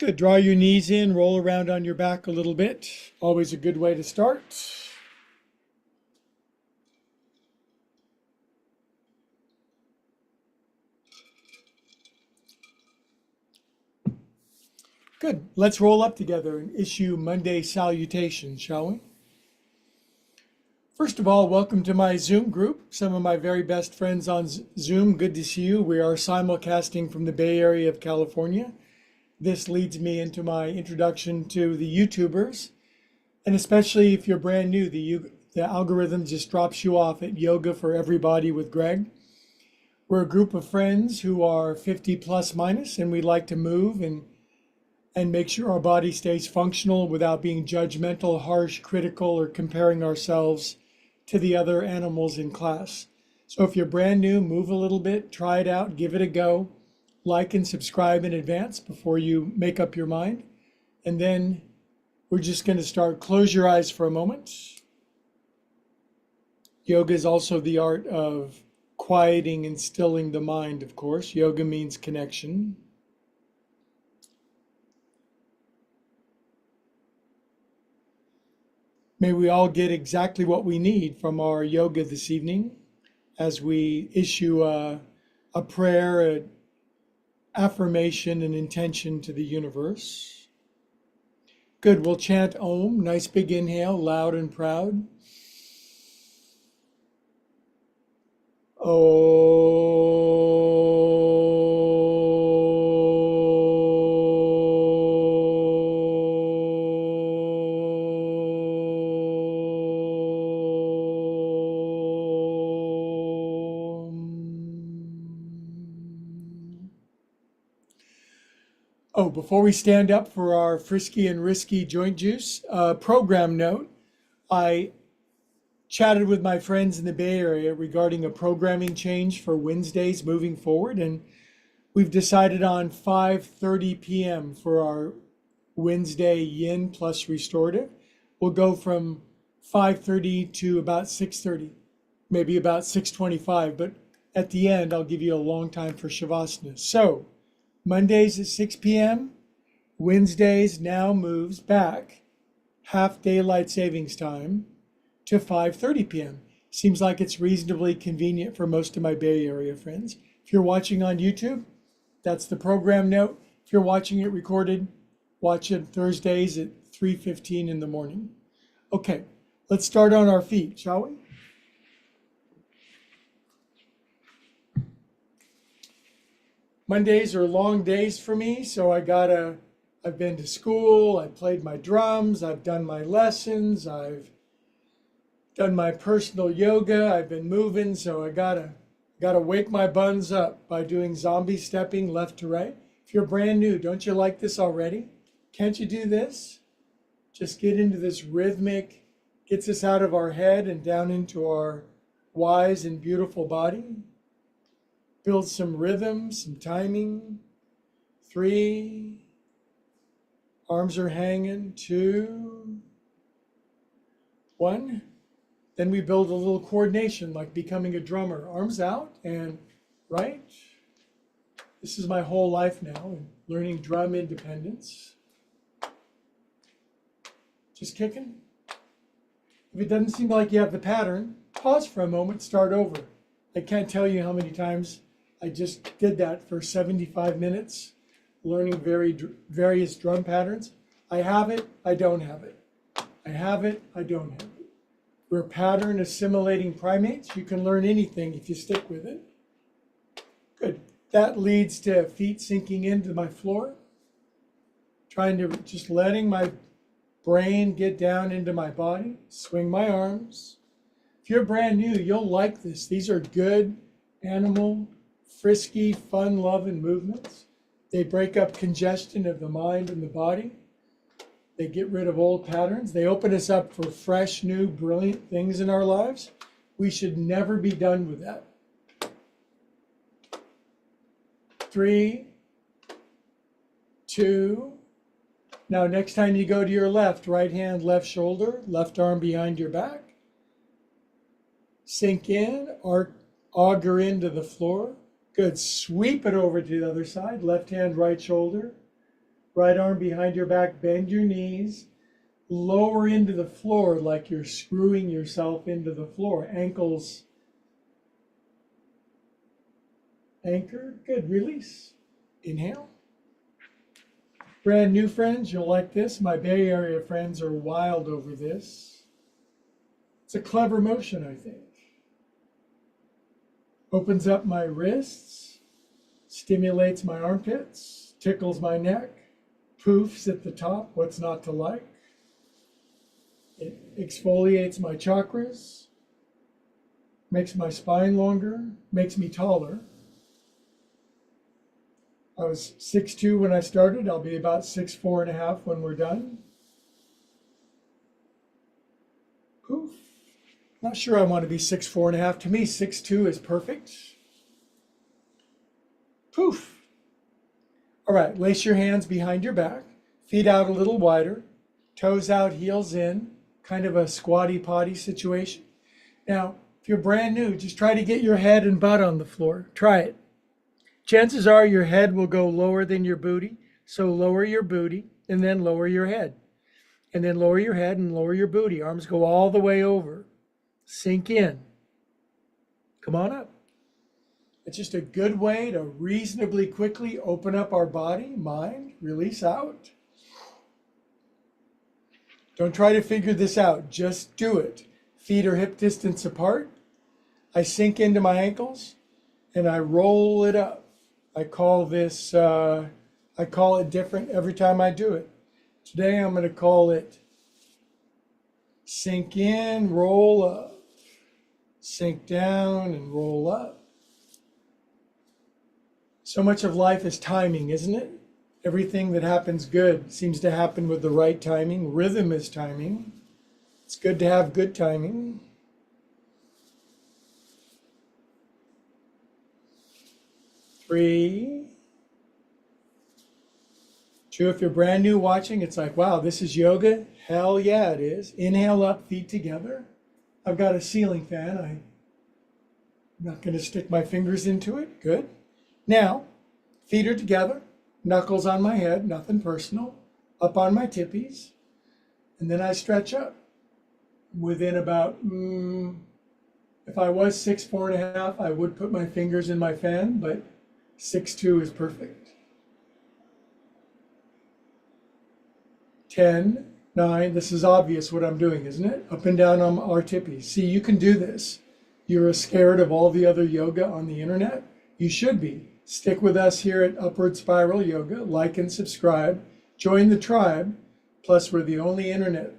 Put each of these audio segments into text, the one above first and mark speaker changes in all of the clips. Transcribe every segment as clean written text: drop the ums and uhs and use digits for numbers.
Speaker 1: Good. Draw your knees in, roll around on your back a little bit. Always a good way to start. Good. Let's roll up together and issue Monday salutations, shall we? First of all, welcome to my Zoom group. Some of my very best friends on Zoom. Good to see you. We are simulcasting from the Bay Area of California. This leads me into my introduction to the YouTubers. And especially if you're brand new, the algorithm just drops you off at Yoga for Everybody with Greg. We're a group of friends who are 50 plus minus, and we like to move and make sure our body stays functional without being judgmental, harsh, critical, or comparing ourselves to the other animals in class. So if you're brand new, move a little bit, try it out, give it a go. Like and subscribe in advance before you make up your mind. And then we're just going to start. Close your eyes for a moment. Yoga is also the art of quieting and stilling the mind, of course. Yoga means connection. May we all get exactly what we need from our yoga this evening as we issue a prayer, an affirmation, and intention to the universe. Good, we'll chant Om. Nice big inhale, loud and proud. Oh, before we stand up for our frisky and risky joint juice, program note, I chatted with my friends in the Bay Area regarding a programming change for Wednesdays moving forward, and we've decided on 5:30 p.m. for our Wednesday yin plus restorative. We'll go from 5:30 to about 6:30, maybe about 6:25, but at the end, I'll give you a long time for Shavasana. So Mondays at 6 p.m., Wednesdays now moves back half daylight savings time to 5:30 p.m. Seems like it's reasonably convenient for most of my Bay Area friends. If you're watching on YouTube, that's the program note. If you're watching it recorded, watch it Thursdays at 3:15 in the morning. Okay, let's start on our feet, shall we? Mondays are long days for me, so I've been to school, I played my drums, I've done my lessons, I've done my personal yoga, I've been moving, so I gotta wake my buns up by doing zombie stepping left to right. If you're brand new, don't you like this already? Can't you do this? Just get into this rhythmic, gets us out of our head and down into our wise and beautiful body. Build some rhythm, some timing. 3, arms are hanging. 2, 1. Then we build a little coordination like becoming a drummer. Arms out and right. This is my whole life now, learning drum independence. Just kicking. If it doesn't seem like you have the pattern, pause for a moment, start over. I can't tell you how many times I just did that for 75 minutes, learning various drum patterns. I have it, I don't have it. I have it, I don't have it. We're pattern assimilating primates. You can learn anything if you stick with it. Good. That leads to feet sinking into my floor. Trying to just letting my brain get down into my body. Swing my arms. If you're brand new, you'll like this. These are good animal, frisky, fun-loving movements. They break up congestion of the mind and the body. They get rid of old patterns. They open us up for fresh, new, brilliant things in our lives. We should never be done with that. 3, 2. Now, next time you go to your left, right hand, left shoulder, left arm behind your back. Sink in, auger into the floor. Good. Sweep it over to the other side. Left hand, right shoulder. Right arm behind your back, bend your knees, lower into the floor like you're screwing yourself into the floor. Ankles anchor. Good. Release. Inhale. Brand new friends, you'll like this. My Bay Area friends are wild over this. It's a clever motion, I think. Opens up my wrists, stimulates my armpits, tickles my neck, poofs at the top, what's not to like. It exfoliates my chakras, makes my spine longer, makes me taller. I was 6'2" when I started. I'll be about 6'4.5" when we're done. Poof. Not sure I want to be 6'4.5". To me, 6'2" is perfect. Poof. All right, lace your hands behind your back, feet out a little wider, toes out, heels in, kind of a squatty potty situation. Now, if you're brand new, just try to get your head and butt on the floor. Try it. Chances are your head will go lower than your booty, so lower your booty and then lower your head. And then lower your head and lower your booty. Arms go all the way over. Sink in. Come on up. It's just a good way to reasonably quickly open up our body, mind, release out. Don't try to figure this out. Just do it. Feet are hip distance apart. I sink into my ankles and I roll it up. I call it different every time I do it. Today I'm going to call it sink in, roll up, sink down and roll up. So much of life is timing, isn't it? Everything that happens good seems to happen with the right timing. Rhythm is timing. It's good to have good timing. Three, two. If you're brand new watching, it's like, wow, this is yoga. Hell yeah, it is. Inhale up, feet together. I've got a ceiling fan. I'm not going to stick my fingers into it. Good. Now, feet are together, knuckles on my head, nothing personal, up on my tippies, and then I stretch up. Within about, if I was 6'4.5", I would put my fingers in my fan, but 6'2" is perfect. 10, 9, this is obvious what I'm doing, isn't it? Up and down on our tippies. See, you can do this. You're scared of all the other yoga on the internet? You should be. Stick with us here at Upward Spiral Yoga. Like and subscribe. Join the tribe. Plus, we're the only internet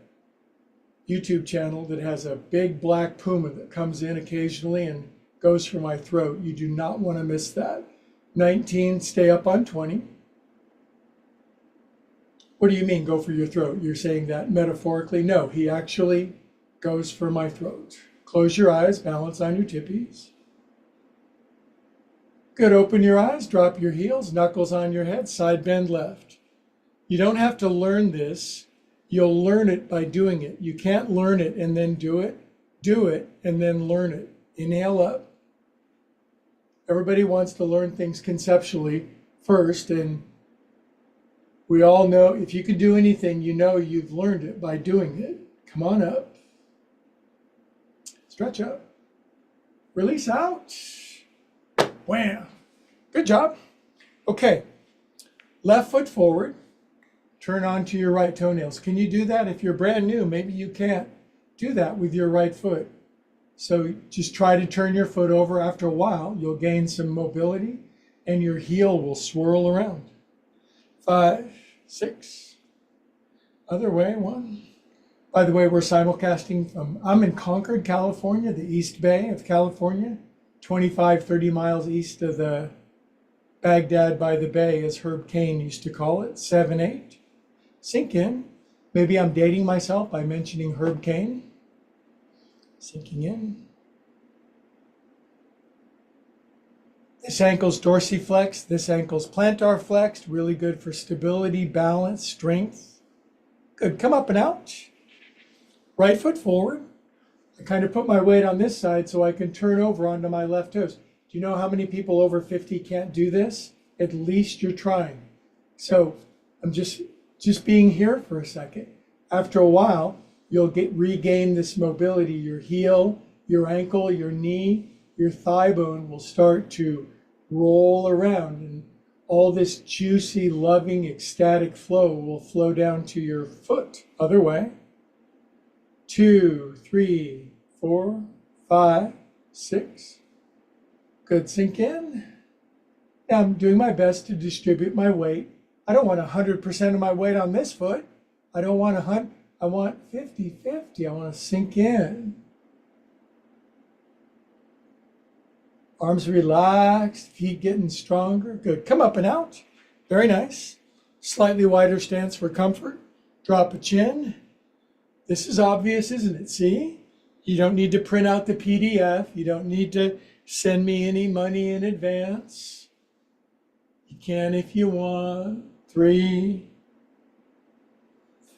Speaker 1: YouTube channel that has a big black puma that comes in occasionally and goes for my throat. You do not want to miss that. 19, stay up on 20. What do you mean, go for your throat? You're saying that metaphorically? No, he actually goes for my throat. Close your eyes, balance on your tippies. Good, open your eyes, drop your heels, knuckles on your head, side bend left. You don't have to learn this. You'll learn it by doing it. You can't learn it and then do it. Do it and then learn it. Inhale up. Everybody wants to learn things conceptually first, and we all know if you can do anything, you know you've learned it by doing it. Come on up. Stretch up. Release out. Wham. Good job. Okay. Left foot forward. Turn onto your right toenails. Can you do that? If you're brand new, maybe you can't do that with your right foot. So just try to turn your foot over. After a while, you'll gain some mobility and your heel will swirl around. 5, 6. Other way, 1. By the way, we're simulcasting from, I'm in Concord, California, the East Bay of California, 25, 30 miles east of the Baghdad by the Bay, as Herb Caen used to call it, 7, 8. Sink in. Maybe I'm dating myself by mentioning Herb Caen. Sinking in. This ankle's dorsiflexed, this ankle's plantar flexed, really good for stability, balance, strength. Good, come up and out. Right foot forward. I kind of put my weight on this side so I can turn over onto my left toes. Do you know how many people over 50 can't do this? At least you're trying. So I'm just being here for a second. After a while, you'll regain this mobility. Your heel, your ankle, your knee, your thigh bone will start to roll around, and all this juicy, loving, ecstatic flow will flow down to your foot. Other way. 2, 3, 4, 5, 6. Good, sink in. Now I'm doing my best to distribute my weight. I don't want 100% of my weight on this foot. I don't want 100. I want 50-50. I want to sink in. Arms relaxed, feet getting stronger. Good. Come up and out. Very nice. Slightly wider stance for comfort. Drop a chin. This is obvious, isn't it? See? You don't need to print out the PDF. You don't need to send me any money in advance. You can if you want. 3,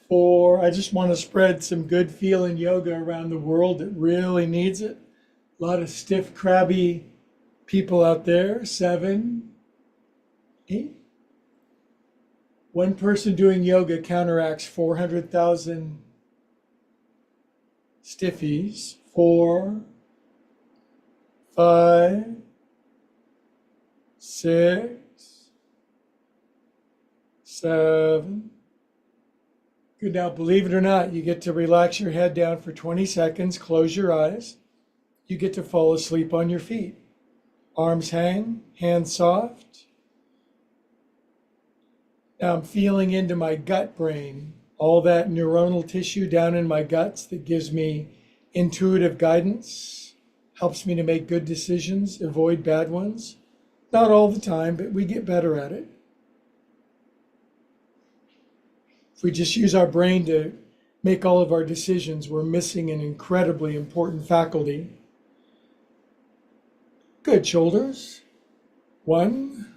Speaker 1: 4. I just want to spread some good feeling yoga around the world that really needs it. A lot of stiff, crabby people out there. 7, 8. One person doing yoga counteracts 400,000 stiffies. 4, 5, 6, 7. Good. Now, believe it or not, you get to relax your head down for 20 seconds. Close your eyes. You get to fall asleep on your feet. Arms hang, hands soft. Now I'm feeling into my gut brain, all that neuronal tissue down in my guts that gives me intuitive guidance, helps me to make good decisions, avoid bad ones. Not all the time, but we get better at it. If we just use our brain to make all of our decisions, we're missing an incredibly important faculty. Good. Shoulders. 1.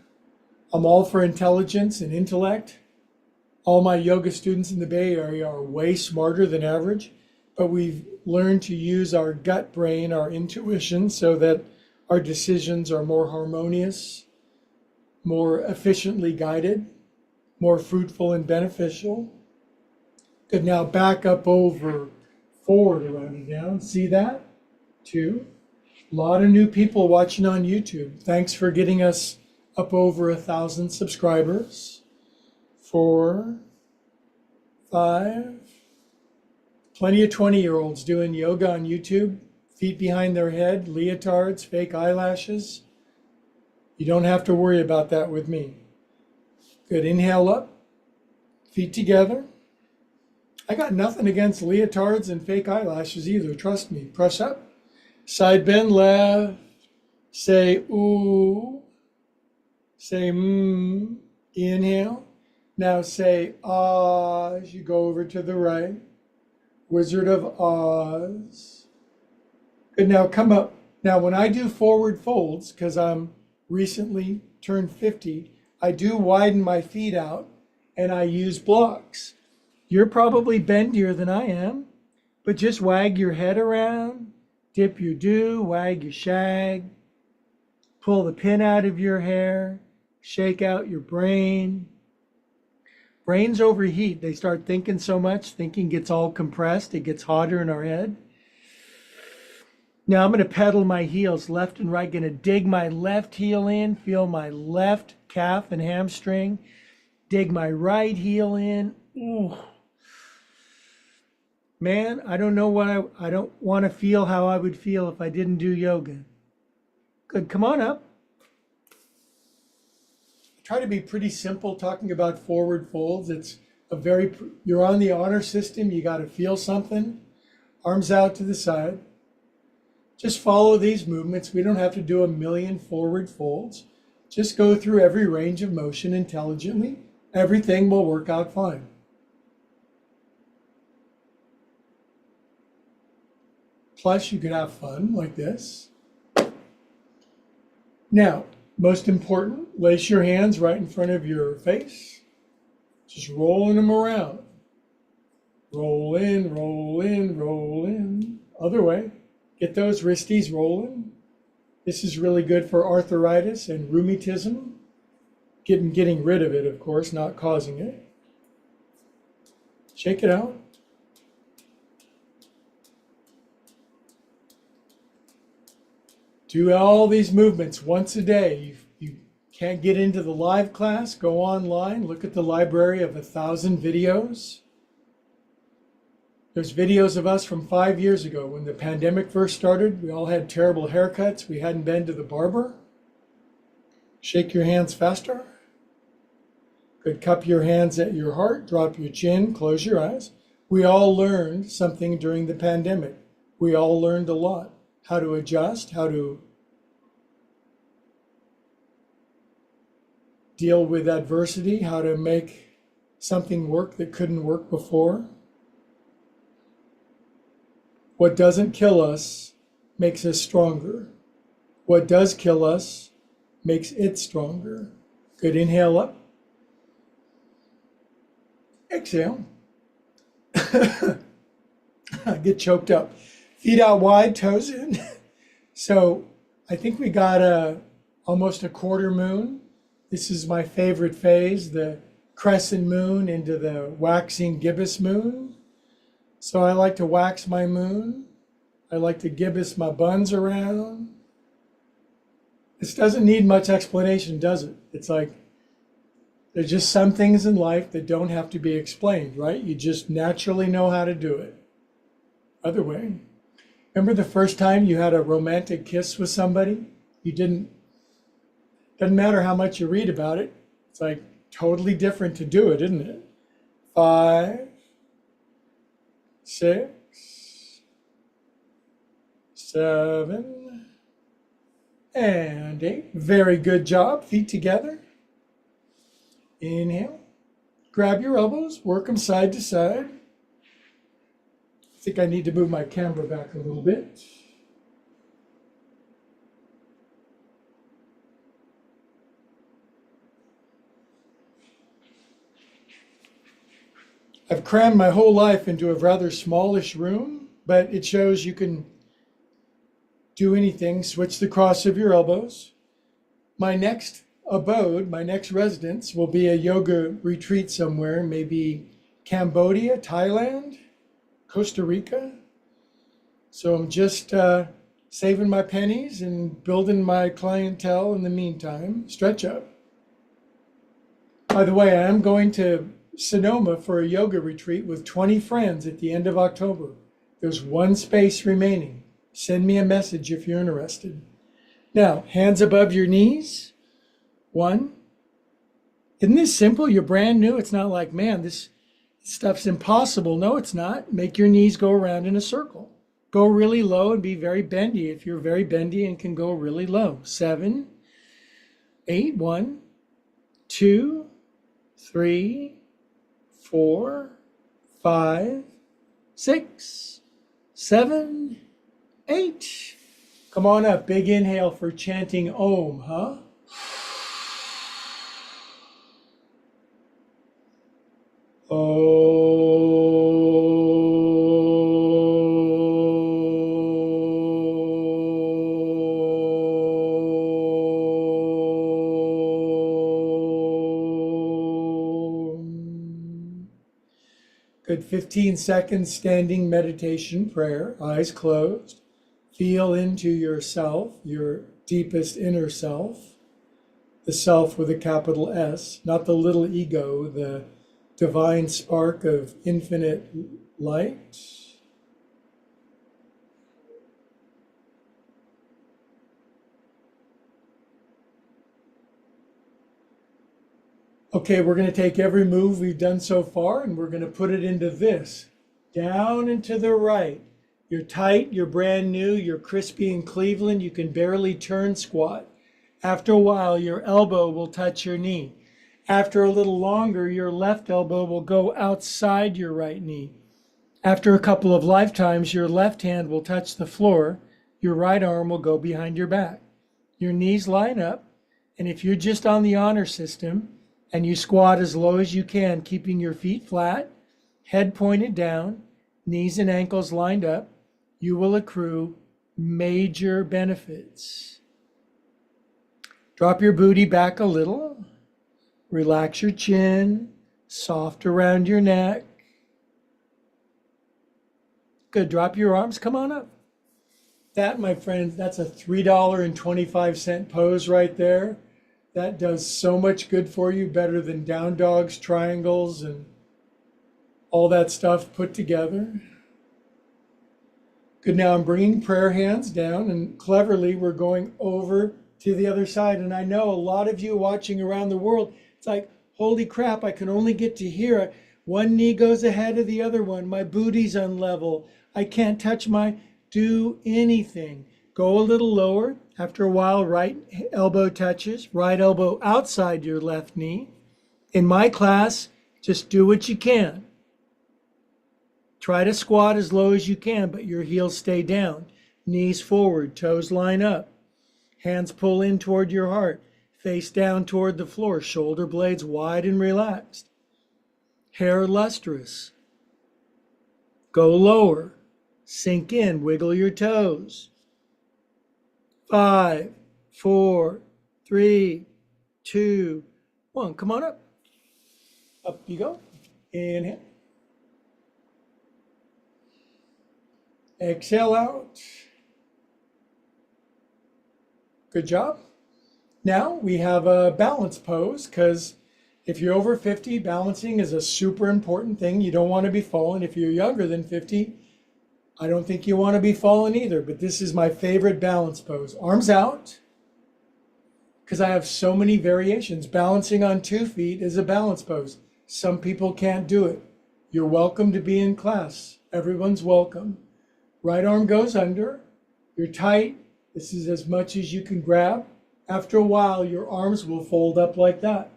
Speaker 1: I'm all for intelligence and intellect. All my yoga students in the Bay Area are way smarter than average, but we've learned to use our gut brain, our intuition, so that our decisions are more harmonious, more efficiently guided, more fruitful and beneficial. Good. Now back up over forward around and down. See that? 2. A lot of new people watching on YouTube. Thanks for getting us up over 1,000 subscribers. 4, 5. Plenty of 20-year-olds doing yoga on YouTube. Feet behind their head, leotards, fake eyelashes. You don't have to worry about that with me. Good. Inhale up. Feet together. I got nothing against leotards and fake eyelashes either. Trust me. Press up. Side bend left. Say ooh. Say Inhale. Now say ah as you go over to the right. Wizard of Oz. Good. Now come up. Now when I do forward folds, because I'm recently turned 50, I do widen my feet out and I use blocks. You're probably bendier than I am, but just wag your head around, dip your do, wag your shag, pull the pin out of your hair, shake out your brain. Brains overheat. They start thinking so much, thinking gets all compressed. It gets hotter in our head. Now I'm going to pedal my heels left and right. Going to dig my left heel in, feel my left calf and hamstring. Dig my right heel in. Ooh. Man, I don't know what I don't want to feel how I would feel if I didn't do yoga. Good. Come on up. Try to be pretty simple talking about forward folds. It's you're on the honor system. You got to feel something. Arms out to the side. Just follow these movements. We don't have to do a million forward folds. Just go through every range of motion intelligently. Everything will work out fine. Plus, you could have fun like this. Now, most important, lace your hands right in front of your face. Just rolling them around. Roll in, roll in, roll in. Other way. Get those wristies rolling. This is really good for arthritis and rheumatism. Getting rid of it, of course, not causing it. Shake it out. Do all these movements once a day. You can't get into the live class, go online, look at the library of 1,000 videos. There's videos of us from 5 years ago when the pandemic first started. We all had terrible haircuts. We hadn't been to the barber. Shake your hands faster. Good. Cup your hands at your heart. Drop your chin. Close your eyes. We all learned something during the pandemic. We all learned a lot. How to adjust, how to deal with adversity, how to make something work that couldn't work before. What doesn't kill us makes us stronger. What does kill us makes it stronger. Good. Inhale up. Exhale. Get choked up. Feet out wide, toes in. So I think we got almost a quarter moon. This is my favorite phase, the crescent moon into the waxing gibbous moon. So I like to wax my moon. I like to gibbous my buns around. This doesn't need much explanation, does it? It's like there's just some things in life that don't have to be explained, right? You just naturally know how to do it. Other way. Remember the first time you had a romantic kiss with somebody? Doesn't matter how much you read about it. It's like totally different to do it, isn't it? 5, 6, 7, and 8. Very good job. Feet together. Inhale. Grab your elbows. Work them side to side. I think I need to move my camera back a little bit. I've crammed my whole life into a rather smallish room, but it shows you can do anything. Switch the cross of your elbows. My next abode, my next residence will be a yoga retreat somewhere, maybe Cambodia, Thailand, Costa Rica. So I'm just saving my pennies and building my clientele in the meantime. Stretch up. By the way, I am going to Sonoma for a yoga retreat with 20 friends at the end of October. There's one space remaining. Send me a message if you're interested. Now, hands above your knees. 1. Isn't this simple? You're brand new. It's not like, man, this stuff's impossible. No, it's not. Make your knees go around in a circle. Go really low and be very bendy if you're very bendy and can go really low. 7, 8, 1, 2, 3, 4, 5, 6, 7, 8. Come on up. Big inhale for chanting Om, huh? Good. 15 seconds standing meditation prayer, eyes closed. Feel into yourself, your deepest inner self, the self with a capital S, not the little ego, the divine spark of infinite light. Okay, we're going to take every move we've done so far and we're going to put it into this. Down and to the right. You're tight, you're brand new, you're crispy in Cleveland, you can barely turn squat. After a while, your elbow will touch your knee. After a little longer, your left elbow will go outside your right knee. After a couple of lifetimes, your left hand will touch the floor, your right arm will go behind your back. Your knees line up, and if you're just on the honor system, and you squat as low as you can, keeping your feet flat, head pointed down, knees and ankles lined up, you will accrue major benefits. Drop your booty back a little, relax your chin, soft around your neck, Good. Drop your arms. Come on up. That, my friends, that's a $3.25 pose right there. That does so much good for you, better than down dogs, triangles, and all that stuff put together. Good. Now I'm bringing prayer hands down, and cleverly we're going over to the other side. And I know a lot of you watching around the world, it's like, holy crap, I can only get to here. One knee goes ahead of the other one. My booty's unlevel. I can't touch do anything. Go a little lower. After a while, right elbow touches, right elbow outside your left knee. In my class, just do what you can. Try to squat as low as you can, but your heels stay down. Knees forward, toes line up. Hands pull in toward your heart. Face down toward the floor, shoulder blades wide and relaxed. Hair lustrous. Go lower. Sink in, wiggle your toes. 5, 4, 3, 2, 1. Come on up. Up you go. Inhale. Exhale out. Good job. Now we have a balance pose, because if you're over 50, balancing is a super important thing. You don't want to be falling. If you're younger than 50, I don't think you want to be falling either, but this is my favorite balance pose. Arms out, because I have so many variations. Balancing on 2 feet is a balance pose. Some people can't do it. You're welcome to be in class. Everyone's welcome. Right arm goes under. You're tight. This is as much as you can grab. After a while, your arms will fold up like that.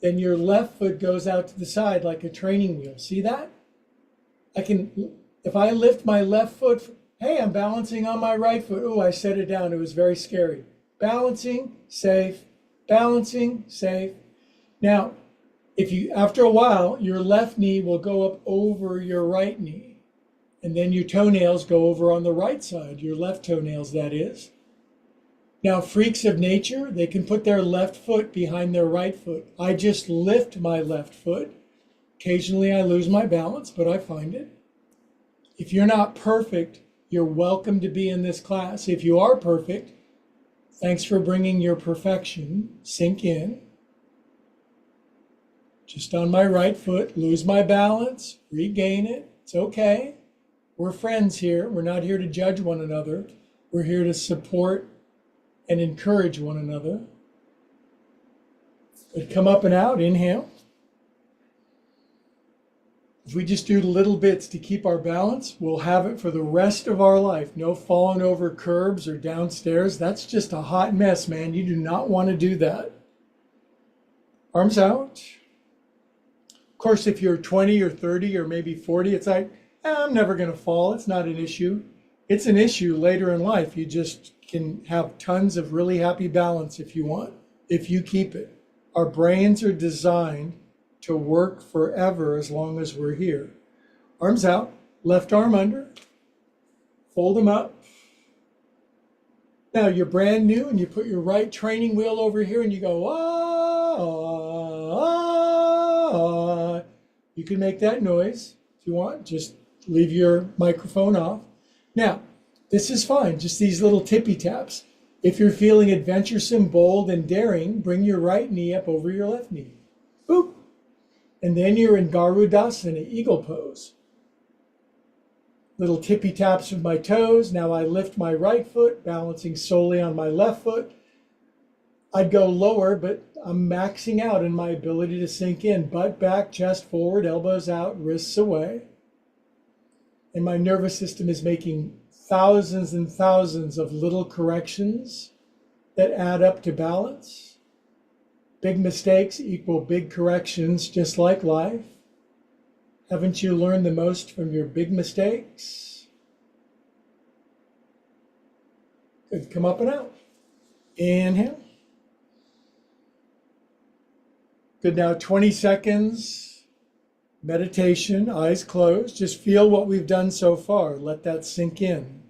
Speaker 1: Then your left foot goes out to the side like a training wheel. See that? If I lift my left foot, hey, I'm balancing on my right foot. Oh, I set it down. It was very scary. Balancing, safe. Balancing, safe. Now, after a while, your left knee will go up over your right knee. And then your toenails go over on the right side, your left toenails, that is. Now, freaks of nature, they can put their left foot behind their right foot. I just lift my left foot. Occasionally, I lose my balance, but I find it. If you're not perfect, you're welcome to be in this class. If you are perfect, thanks for bringing your perfection. Sink in. Just on my right foot, lose my balance, regain it. It's okay. We're friends here. We're not here to judge one another. We're here to support and encourage one another. But come up and out. Inhale. If we just do little bits to keep our balance, we'll have it for the rest of our life. No falling over curbs or downstairs. That's just a hot mess, man. You do not want to do that. Arms out. Of course, if you're 20 or 30 or maybe 40, it's like, I'm never going to fall. It's not an issue. It's an issue later in life. You just can have tons of really happy balance if you want, if you keep it. Our brains are designed to work forever as long as we're here. Arms out, left arm under, fold them up. Now you're brand new and you put your right training wheel over here and you go, ah. You can make that noise if you want, just leave your microphone off. Now, this is fine, just these little tippy taps. If you're feeling adventuresome, bold, and daring, bring your right knee up over your left knee. Boop. And then you're in Garudasana, eagle pose. Little tippy taps with my toes. Now I lift my right foot, balancing solely on my left foot. I'd go lower, but I'm maxing out in my ability to sink in. Butt back, chest forward, elbows out, wrists away. And my nervous system is making thousands and thousands of little corrections that add up to balance. Big mistakes equal big corrections, just like life. Haven't you learned the most from your big mistakes? Good, come up and out. Inhale. Good, now 20 seconds, meditation, eyes closed. Just feel what we've done so far. Let that sink in.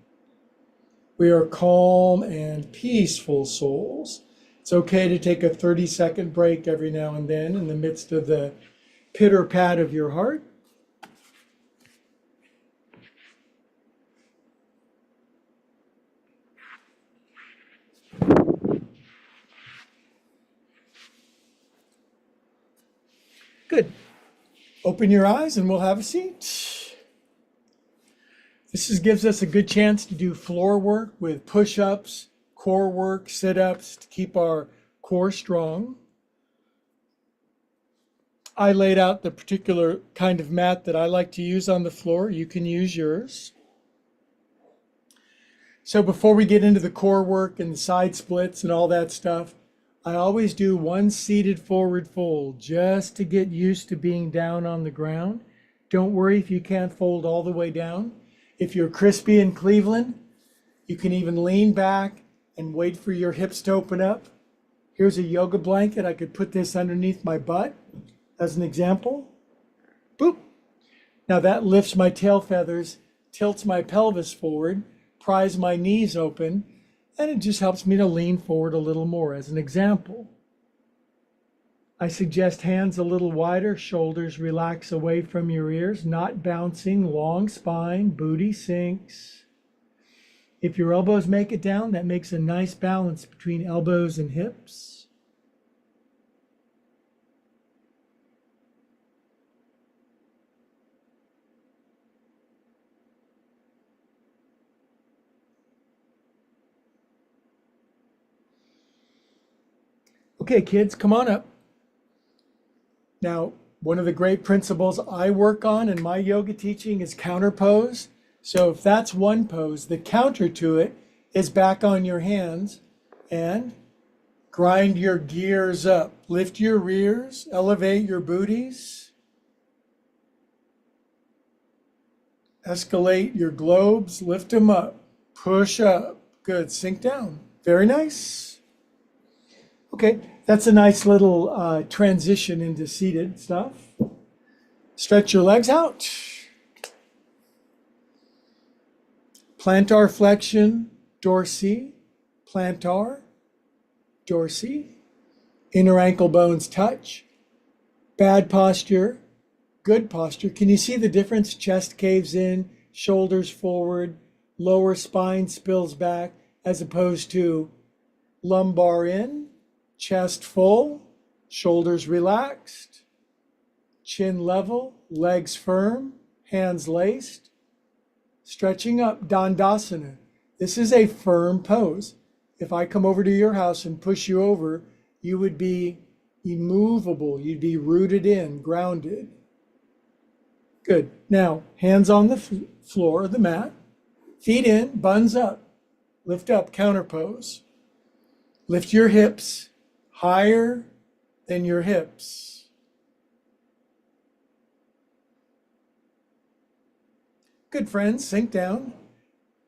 Speaker 1: We are calm and peaceful souls. It's okay to take a 30-second break every now and then in the midst of the pitter-pat of your heart. Open your eyes and we'll have a seat. Gives us a good chance to do floor work with push-ups, core work, sit-ups to keep our core strong. I laid out the particular kind of mat that I like to use on the floor. You can use yours. So before we get into the core work and the side splits and all that stuff, I always do one seated forward fold just to get used to being down on the ground. Don't worry if you can't fold all the way down. If you're crispy in Cleveland, you can even lean back and wait for your hips to open up. Here's a yoga blanket. I could put this underneath my butt as an example. Boop. Now that lifts my tail feathers, tilts my pelvis forward, pries my knees open, and it just helps me to lean forward a little more as an example. I suggest hands a little wider, shoulders relax away from your ears, not bouncing, long spine, booty sinks. If your elbows make it down, that makes a nice balance between elbows and hips. Okay, kids, come on up. Now, one of the great principles I work on in my yoga teaching is counter pose. So if that's one pose, the counter to it is back on your hands and grind your gears up. Lift your rears, elevate your booties. Escalate your globes, lift them up, push up. Good, sink down. Very nice. Okay, that's a nice little transition into seated stuff. Stretch your legs out. Plantar flexion, dorsi, plantar, dorsi. Inner ankle bones touch. Bad posture, good posture. Can you see the difference? Chest caves in, shoulders forward, lower spine spills back, as opposed to lumbar in, chest full, shoulders relaxed, chin level, legs firm, hands laced, stretching up, Dandasana. This is a firm pose. If I come over to your house and push you over, you would be immovable. You'd be rooted in, grounded. Good. Now, hands on the floor, the mat, feet in, buns up, lift up, counter pose. Lift your hips higher than your hips. Good, friends, sink down.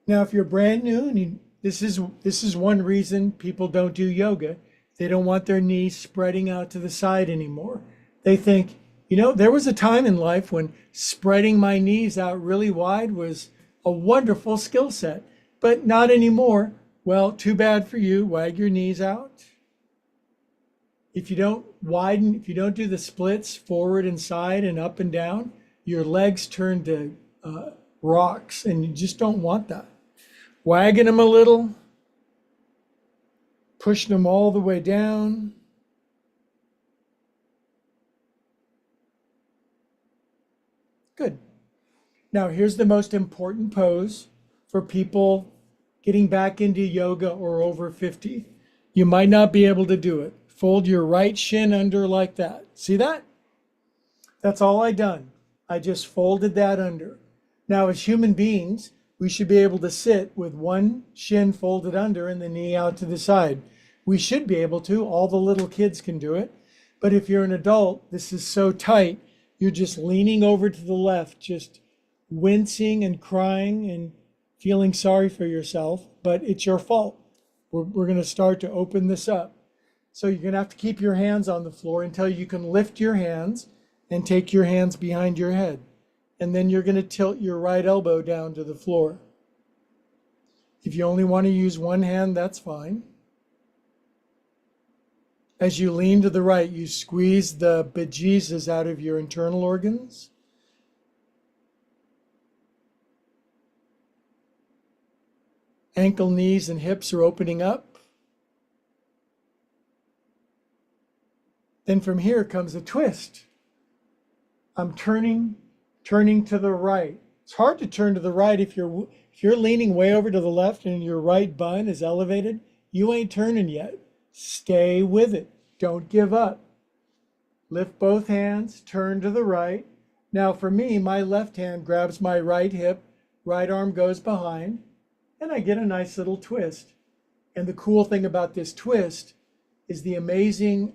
Speaker 1: Now, if you're brand new, and this is one reason people don't do yoga. They don't want their knees spreading out to the side anymore. They think, there was a time in life when spreading my knees out really wide was a wonderful skill set, but not anymore. Well, too bad for you. Wag your knees out. If you don't widen, if you don't do the splits forward and side and up and down, your legs turn to rocks, and you just don't want that. Wagging them a little, pushing them all the way down. Good. Now here's the most important pose for people getting back into yoga or over 50. You might not be able to do it. Fold your right shin under like that. See that? That's all I done. I just folded that under. Now, as human beings, we should be able to sit with one shin folded under and the knee out to the side. We should be able to. All the little kids can do it. But if you're an adult, this is so tight, you're just leaning over to the left, just wincing and crying and feeling sorry for yourself, but it's your fault. We're going to start to open this up. So you're going to have to keep your hands on the floor until you can lift your hands and take your hands behind your head. And then you're going to tilt your right elbow down to the floor. If you only want to use one hand, that's fine. As you lean to the right, you squeeze the bejesus out of your internal organs. Ankle, knees, and hips are opening up. Then from here comes a twist. I'm turning to the right. It's hard to turn to the right if you're leaning way over to the left and your right bun is elevated. You ain't turning yet. Stay with it. Don't give up. Lift both hands, turn to the right. Now for me, my left hand grabs my right hip, right arm goes behind, and I get a nice little twist. And the cool thing about this twist is the amazing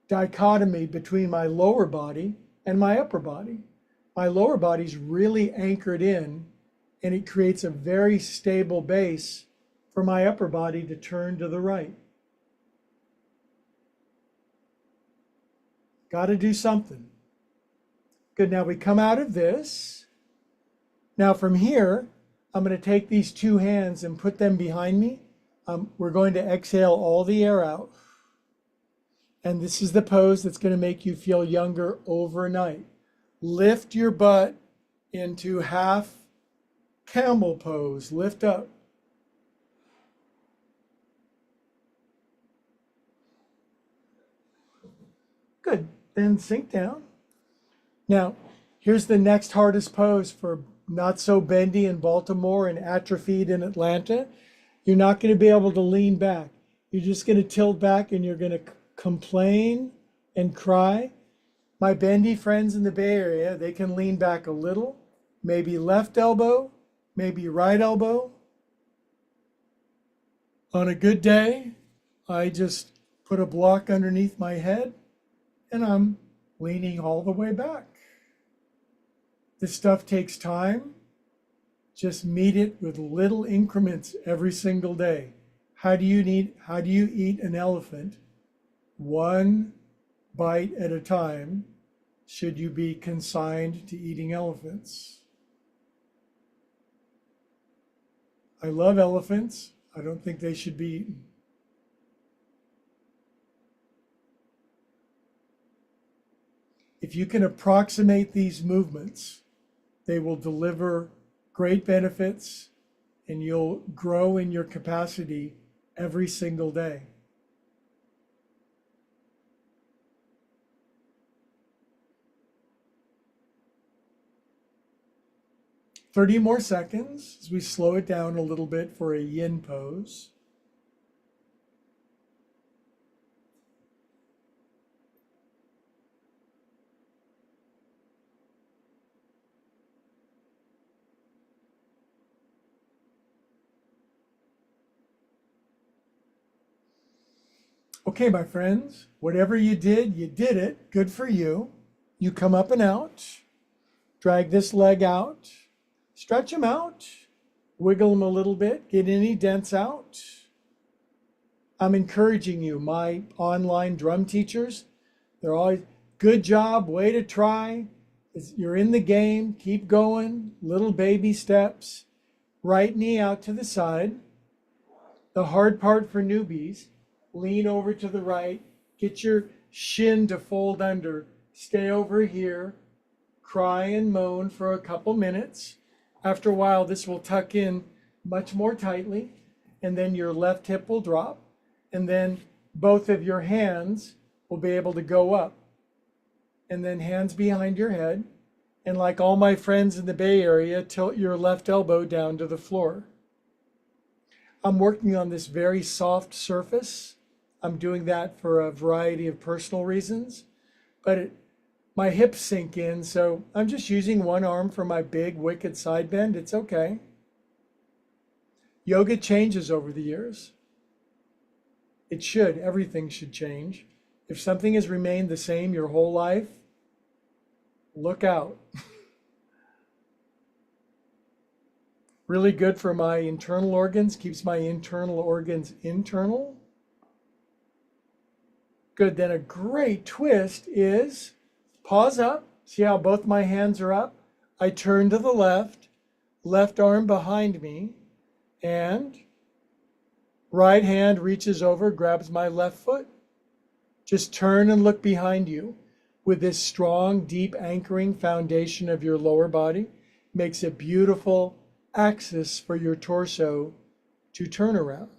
Speaker 1: dichotomy between my lower body and my upper body. My lower body's really anchored in, and it creates a very stable base for my upper body to turn to the right. Got to do something. Good, now we come out of this. Now from here, I'm going to take these two hands and put them behind me. We're going to exhale all the air out. And this is the pose that's going to make you feel younger overnight. Lift your butt into half camel pose. Lift up. Good. Then sink down. Now, here's the next hardest pose for not so bendy in Baltimore and atrophied in Atlanta. You're not going to be able to lean back. You're just going to tilt back and you're going to complain and cry. My bendy friends in the Bay Area, they can lean back a little, maybe left elbow, maybe right elbow. On a good day, I just put a block underneath my head and I'm leaning all the way back. This stuff takes time. Just meet it with little increments every single day. How do you eat an elephant? One bite at a time, should you be consigned to eating elephants. I love elephants. I don't think they should be eaten. If you can approximate these movements, they will deliver great benefits and you'll grow in your capacity every single day. "30 more seconds as we slow it down a little bit for a yin pose. Okay, my friends, whatever you did it. Good for you. You come up and out. Drag this leg out. Stretch them out. Wiggle them a little bit. Get any dents out. I'm encouraging you, my online drum teachers. They're always, good job, way to try. You're in the game. Keep going. Little baby steps. Right knee out to the side. The hard part for newbies, lean over to the right, get your shin to fold under, stay over here, cry and moan for a couple minutes. After a while, this will tuck in much more tightly, and then your left hip will drop, and then both of your hands will be able to go up, and then hands behind your head, and like all my friends in the Bay Area, tilt your left elbow down to the floor. I'm working on this very soft surface. I'm doing that for a variety of personal reasons, but my hips sink in, so I'm just using one arm for my big wicked side bend. It's okay. Yoga changes over the years. It should. Everything should change. If something has remained the same your whole life, look out. Really good for my internal organs, keeps my internal organs internal. Good, then a great twist is pause up. See how both my hands are up? I turn to the left arm behind me, and right hand reaches over, grabs my left foot. Just turn and look behind you. With this strong, deep anchoring foundation of your lower body, makes a beautiful axis for your torso to turn around.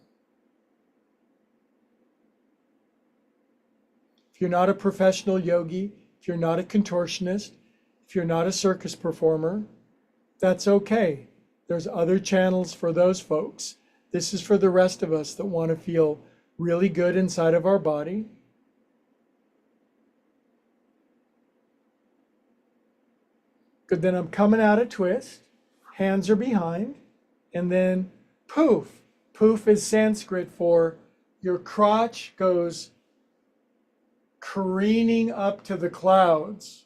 Speaker 1: If you're not a professional yogi, if you're not a contortionist, if you're not a circus performer, that's okay. There's other channels for those folks. This is for the rest of us that want to feel really good inside of our body. Good, then I'm coming out of twist. Hands are behind. And then poof. Poof is Sanskrit for your crotch goes careening up to the clouds.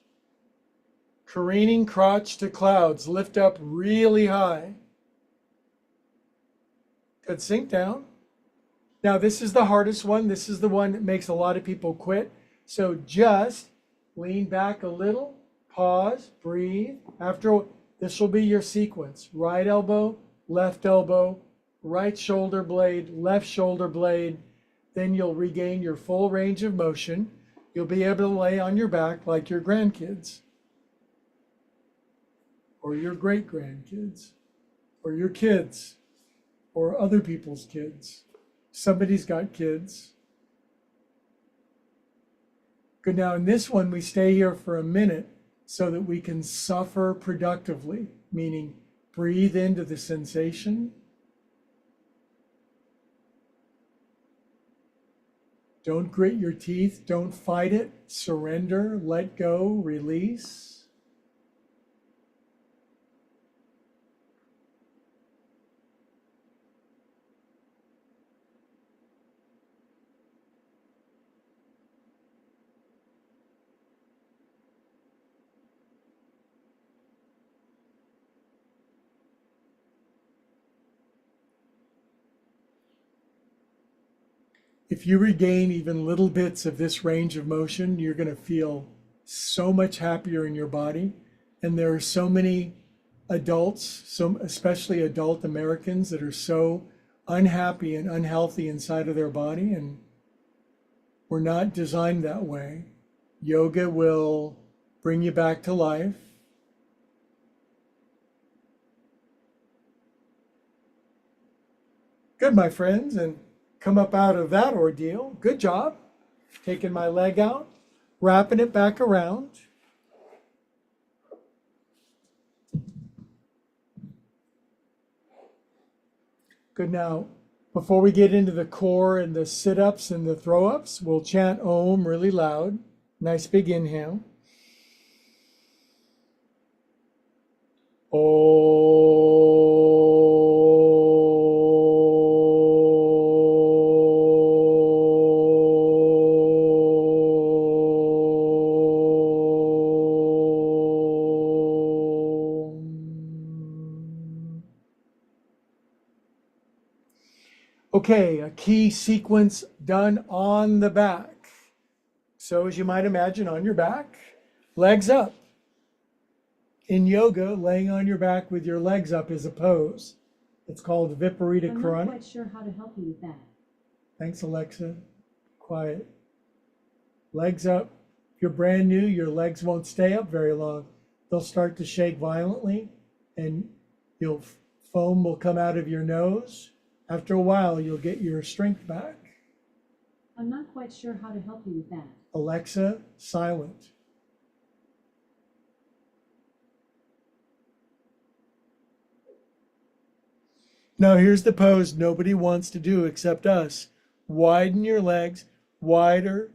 Speaker 1: Careening crotch to clouds. Lift up really high. Good, sink down. Now this is the hardest one. This is the one that makes a lot of people quit. So just lean back a little, pause, breathe. After this will be your sequence. Right elbow, right shoulder blade, left shoulder blade. Then you'll regain your full range of motion. You'll be able to lay on your back like your grandkids, or your great grandkids, or your kids, or other people's kids. Somebody's got kids. Good, now in this one, we stay here for a minute so that we can suffer productively, meaning breathe into the sensation. Don't grit your teeth, don't fight it, surrender, let go, release. If you regain even little bits of this range of motion, you're going to feel so much happier in your body. And there are so many adults, especially adult Americans, that are so unhappy and unhealthy inside of their body, and we're not designed that way. Yoga will bring you back to life. Good, my friends, and come up out of that ordeal. Good job. Taking my leg out, wrapping it back around. Good, now, before we get into the core and the sit-ups and the throw-ups, we'll chant Om really loud. Nice big inhale. Okay, a key sequence done on the back. So as you might imagine, on your back, legs up. In yoga, laying on your back with your legs up is a pose. It's called Viparita Karana.
Speaker 2: I'm not quite sure how to help you with that.
Speaker 1: Thanks, Alexa. Quiet. Legs up. If you're brand new, your legs won't stay up very long. They'll start to shake violently, and foam will come out of your nose. After a while, you'll get your strength back.
Speaker 2: I'm not quite sure how to help you with that.
Speaker 1: Alexa, silent. Now here's the pose nobody wants to do except us. Widen your legs, wider,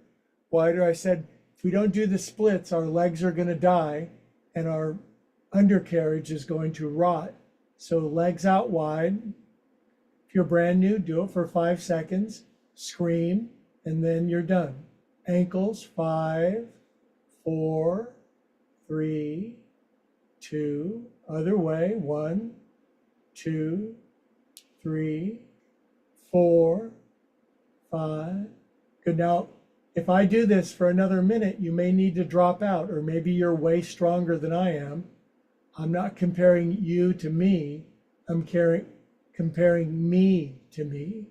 Speaker 1: wider. I said, if we don't do the splits, our legs are going to die and our undercarriage is going to rot. So legs out wide. If you're brand new, do it for 5 seconds, scream, and then you're done. Ankles, 5, 4, 3, 2, other way, 1, 2, 3, 4, 5. Good, now, if I do this for another minute, you may need to drop out, or maybe you're way stronger than I am. I'm not comparing you to me. I'm comparing me to me.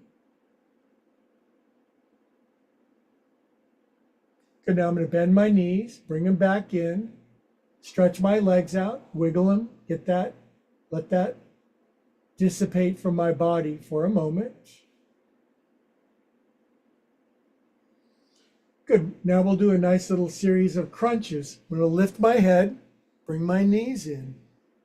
Speaker 1: Good, now I'm going to bend my knees, bring them back in, stretch my legs out, wiggle them, get that, let that dissipate from my body for a moment. Good. Now we'll do a nice little series of crunches. I'm going to lift my head, bring my knees in.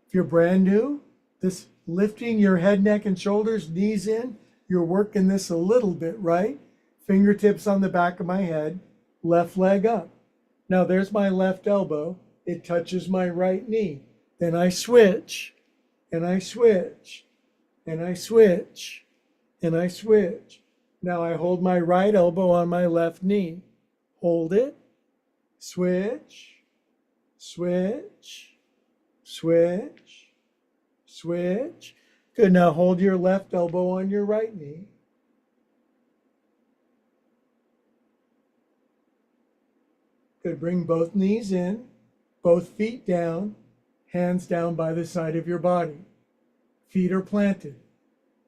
Speaker 1: If you're brand new, this lifting your head, neck, and shoulders, knees in, you're working this a little bit, right? Fingertips on the back of my head, left leg up. Now there's my left elbow. It touches my right knee. Then I switch, and I switch, and I switch, and I switch. Now I hold my right elbow on my left knee. Hold it, switch, switch, switch, switch. Good, now hold your left elbow on your right knee. Good, bring both knees in, both feet down, hands down by the side of your body. Feet are planted.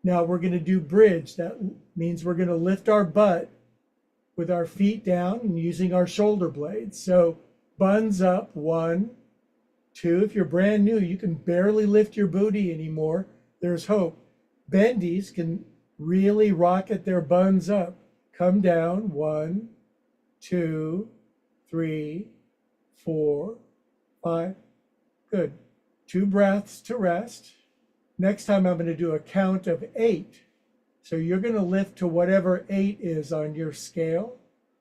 Speaker 1: Now we're going to do bridge. That means we're going to lift our butt with our feet down and using our shoulder blades. So buns up, 1, 2. If you're brand new, you can barely lift your booty anymore. There's hope. Bendies can really rocket their buns up. Come down, 1, 2, 3, 4, 5. Good. 2 breaths to rest. Next time I'm going to do a count of 8. So you're going to lift to whatever 8 is on your scale.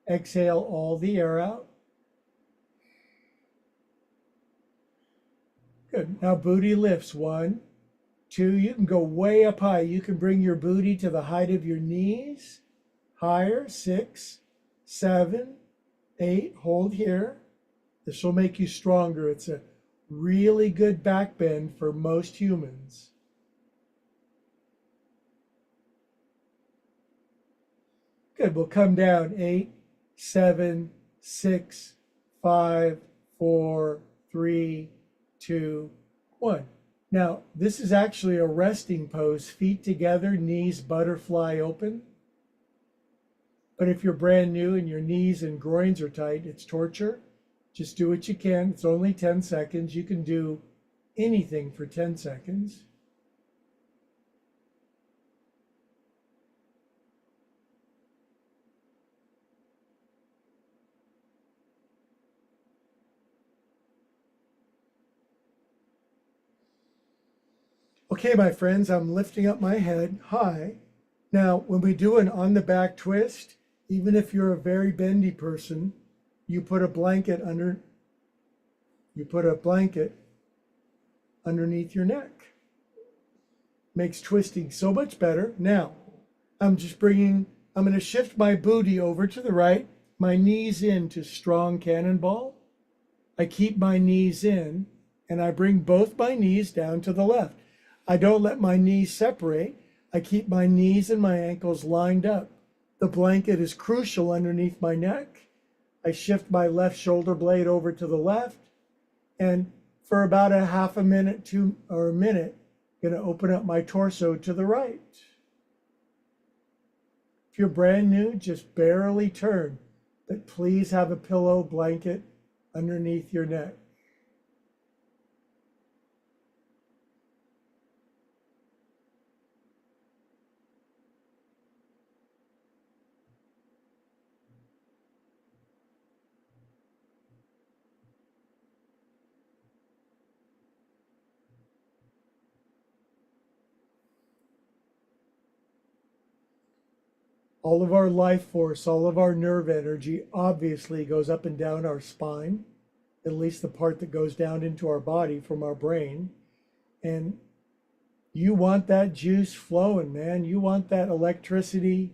Speaker 1: Exhale all the air out. Good. Now booty lifts. 1, 2. You can go way up high. You can bring your booty to the height of your knees. Higher. 6, 7, 8. Hold here. This will make you stronger. It's a really good back bend for most humans. Good, we'll come down. 8, 7, 6, 5, 4, 3, 2, 1. Now, this is actually a resting pose, feet together, knees butterfly open. But if you're brand new and your knees and groins are tight, it's torture. Just do what you can. It's only 10 seconds. You can do anything for 10 seconds. Okay, my friends, I'm lifting up my head high. Now, when we do an on the back twist, even if you're a very bendy person, you put a blanket underneath your neck. Makes twisting so much better. Now, I'm going to shift my booty over to the right, my knees into strong cannonball. I keep my knees in, and I bring both my knees down to the left. I don't let my knees separate. I keep my knees and my ankles lined up. The blanket is crucial underneath my neck. I shift my left shoulder blade over to the left, and for about a half a minute or a minute, I'm going to open up my torso to the right. If you're brand new, just barely turn, but please have a pillow blanket underneath your neck. All of our life force, all of our nerve energy obviously goes up and down our spine, at least the part that goes down into our body from our brain. And you want that juice flowing, man. You want that electricity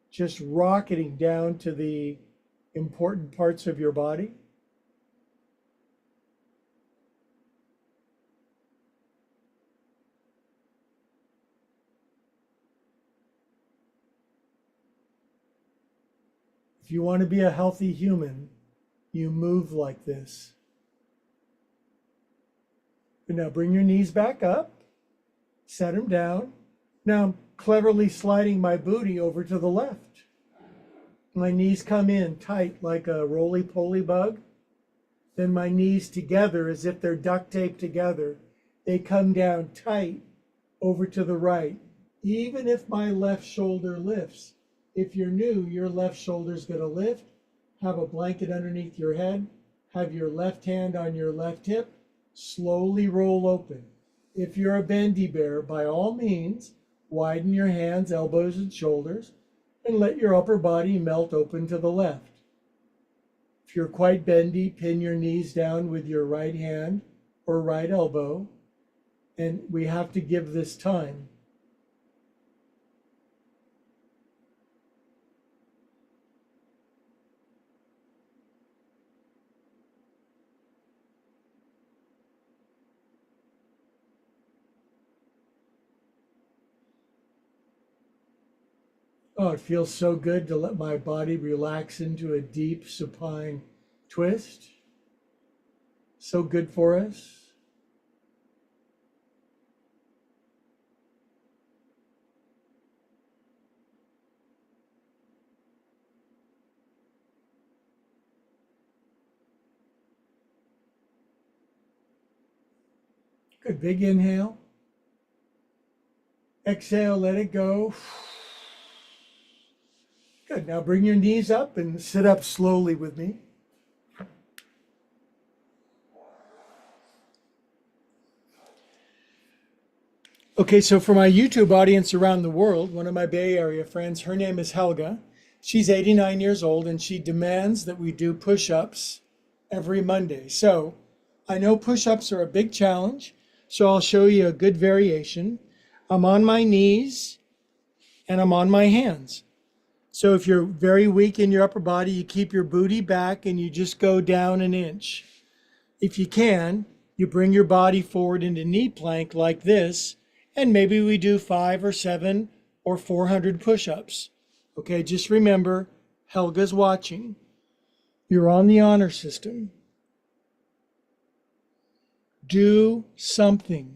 Speaker 1: just rocketing down to the important parts of your body. If you want to be a healthy human, you move like this. And now bring your knees back up, set them down. Now I'm cleverly sliding my booty over to the left. My knees come in tight like a roly-poly bug. Then my knees together as if they're duct taped together. They come down tight over to the right, even if my left shoulder lifts. If you're new, your left shoulder's going to lift have a blanket underneath your head, have your left hand on your left hip, slowly roll open. If you're a bendy bear, by all means, widen your hands, elbows, and shoulders, and let your upper body melt open to the left. If you're quite bendy, pin your knees down with your right hand or right elbow, and we have to give this time. Oh, it feels so good to let my body relax into a deep supine twist. So good for us. Good, big inhale. Exhale, let it go. Good, now bring your knees up and sit up slowly with me. Okay, so for my YouTube audience around the world, one of my Bay Area friends, her name is Helga. She's 89 years old and she demands that we do push-ups every Monday. So I know push-ups are a big challenge, so I'll show you a good variation. I'm on my knees and I'm on my hands. So if you're very weak in your upper body, you keep your booty back and you just go down an inch. If you can, you bring your body forward into knee plank like this, and maybe we do 5 or 7 or 400 push-ups. Okay, just remember, Helga's watching. You're on the honor system. Do something.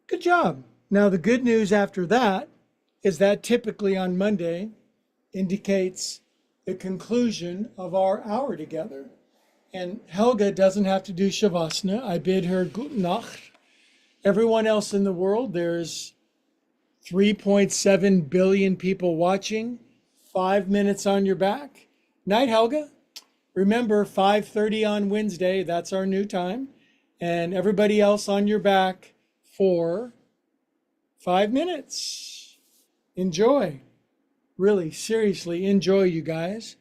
Speaker 1: Good job. Now, the good news after that is that typically on Monday indicates the conclusion of our hour together. And Helga doesn't have to do Shavasana. I bid her Guten Nacht. Everyone else in the world, there's 3.7 billion people watching, 5 minutes on your back. Night, Helga. Remember, 5:30 on Wednesday, that's our new time. And everybody else on your back for 5 minutes. Enjoy. Really, seriously, enjoy, you guys.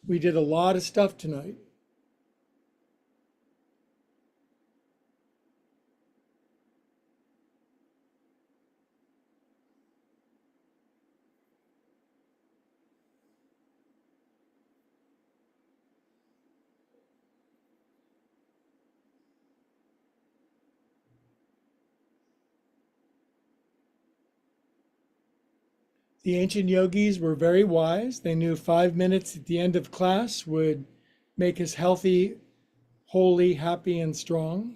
Speaker 1: We did a lot of stuff tonight. The ancient yogis were very wise. They knew 5 minutes at the end of class would make us healthy, holy, happy, and strong.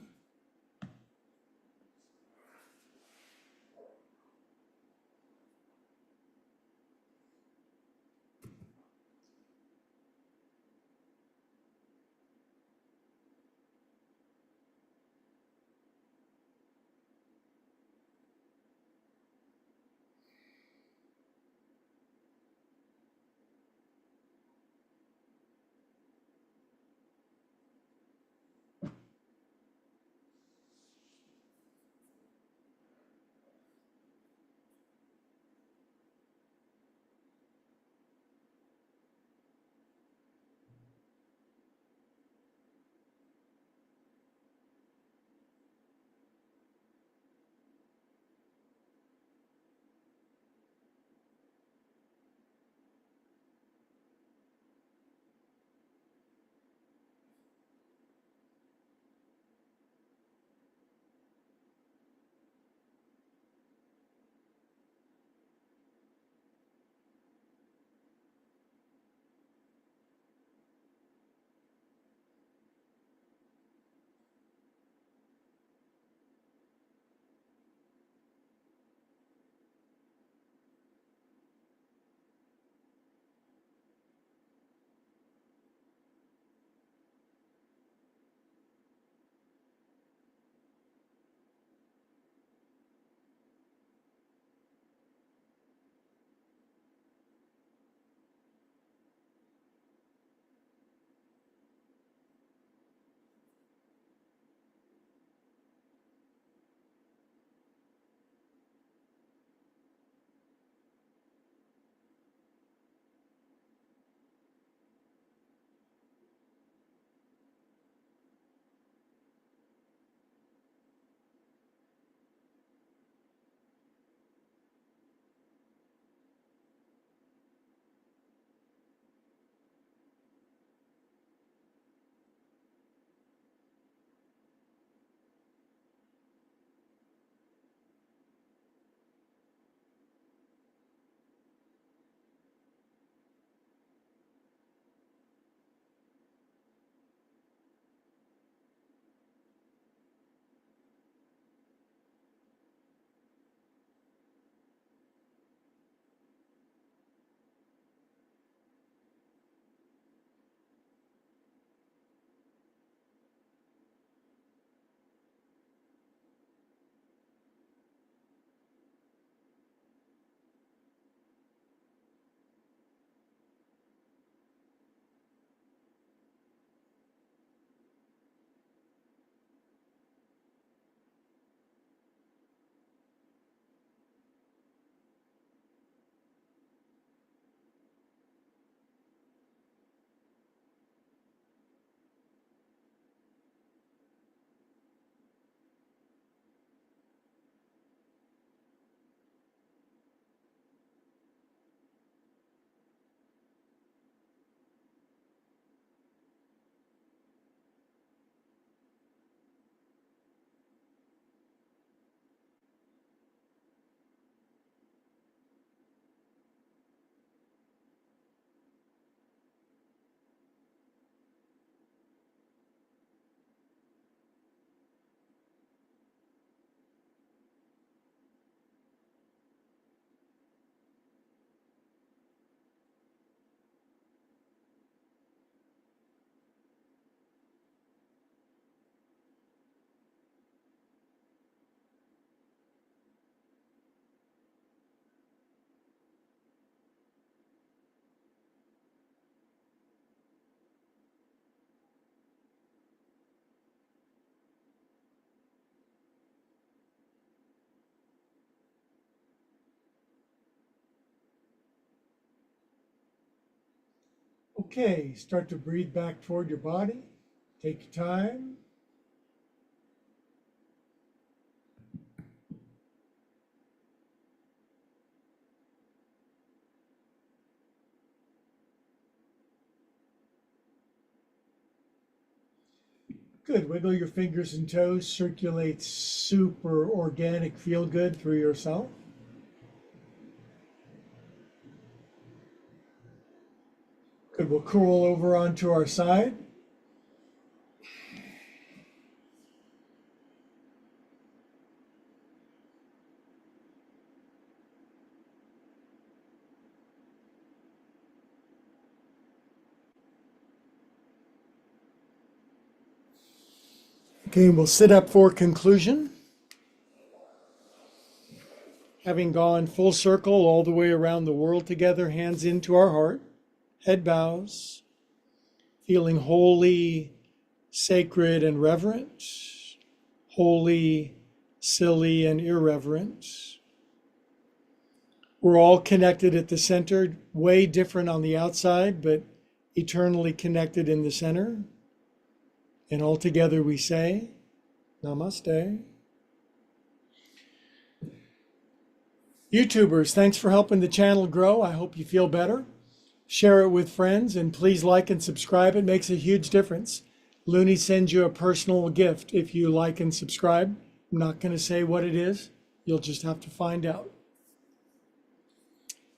Speaker 1: Okay, start to breathe back toward your body. Take your time. Good. Wiggle your fingers and toes. Circulate super organic feel good through yourself. Good. We'll curl over onto our side. Okay, we'll sit up for conclusion. Having gone full circle all the way around the world together, hands into our heart, head bows, feeling holy, sacred, and reverent, holy, silly, and irreverent. We're all connected at the center, way different on the outside, but eternally connected in the center. And all together we say, Namaste. YouTubers, thanks for helping the channel grow. I hope you feel better. Share it with friends, and please like and subscribe. It makes a huge difference. Looney sends you a personal gift if you like and subscribe. I'm not going to say what it is. You'll just have to find out.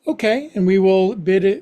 Speaker 1: Okay, and we will bid it